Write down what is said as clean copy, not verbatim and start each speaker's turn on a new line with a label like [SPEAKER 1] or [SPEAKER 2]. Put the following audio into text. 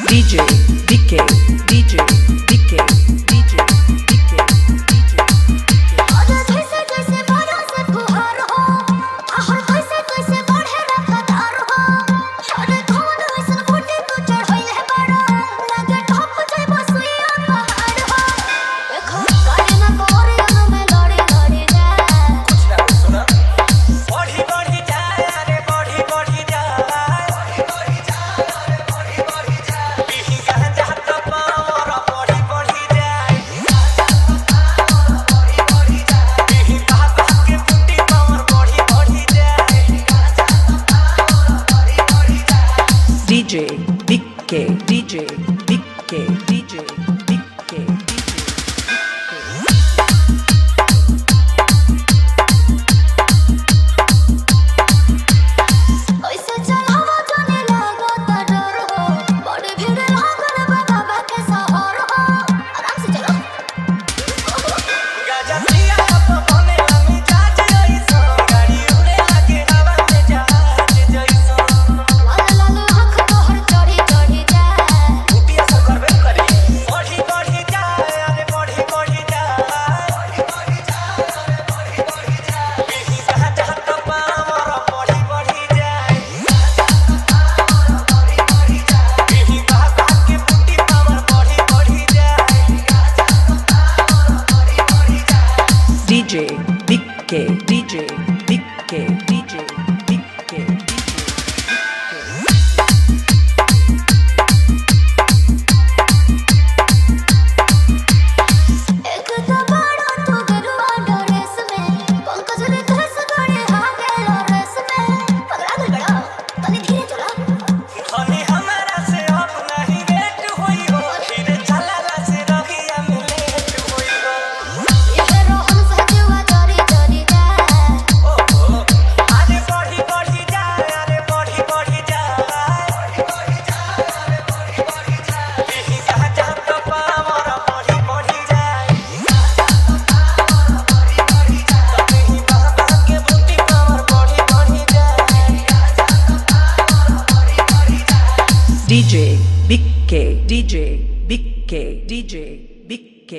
[SPEAKER 1] DJ DK DJ DK DJ DK DJ
[SPEAKER 2] आजा जैसे जैसे बारिश से फुहार हो आहर कैसे कैसे बढ़े रफ्तार हो अरे कौन ऐसन फूटे तू चढ़ाई है बड़ा लगे टॉप जाए बसुइया पहाड़ हो देखो गाड़ी ना कोरिया में लड़ी लड़ी जाए
[SPEAKER 3] कुछ ना सुना बढ़ी बढ़ी जाए अरे बढ़ी बढ़ी जाए बढ़ी बढ़ी जाए अरे बढ़ी बढ़ी जाए पीही कहां जात पावर बढ़ी बढ़ी जाए बढ़ी बढ़ी जाए पीही कहां के फूटी पावर बढ़ी बढ़ी जाए बढ़ी बढ़ी जाए
[SPEAKER 1] DJ DK DJ DK DJ DK
[SPEAKER 2] ऐसे चलावा जाने लगो त डर हो बड़े भीड़ लागल बाबा के सहर हो आराम से चलो
[SPEAKER 3] गजतिया बने लमी जाज जइसो गाड़ी उड़े लागे हवा में जहाज जइसो
[SPEAKER 2] लाल लाल आँख तोहर चढ़ी चढ़ी जाए
[SPEAKER 3] कुटिया से करबे करी बढ़ी बढ़ी जाए अरे बढ़ी बढ़ी जाए बढ़ी बढ़ी जाए अरे बढ़ी बढ़ी जाए पीही कहां जात पावर बढ़ी बढ़ी जाए बढ़ी बढ़ी जाए पीही कहां के फूटी पावर बढ़ी बढ़ी जाए बढ़ी बढ़ी जाए
[SPEAKER 1] DJ DK DJ DK DJ DK
[SPEAKER 2] एक तो बड़ा तू गरुआ ड्रेस में पंकज रे घस गड़े आगे लरेस में पगला गल बड़ा तनी धीरे चला
[SPEAKER 3] हनी हमारा से अब नहीं रेट होई हो धीरे चलाला से रहिया में लेट होई हो
[SPEAKER 2] ये रोहन सहजवा चोरी चोरी जाए
[SPEAKER 3] ओहो अरे बढ़ी बढ़ी जाए अरे बढ़ी बढ़ी जाए बढ़ी बढ़ी जाए अरे बढ़ी बढ़ी जाए पीही कहां जात पावर बढ़ी बढ़ी जाए बढ़ी बढ़ी जाए पीही कहां के बूटी पावर बढ़ी बढ़ी जाए बढ़ी बढ़ी जाए
[SPEAKER 1] DJ DK DJ DK DJ DK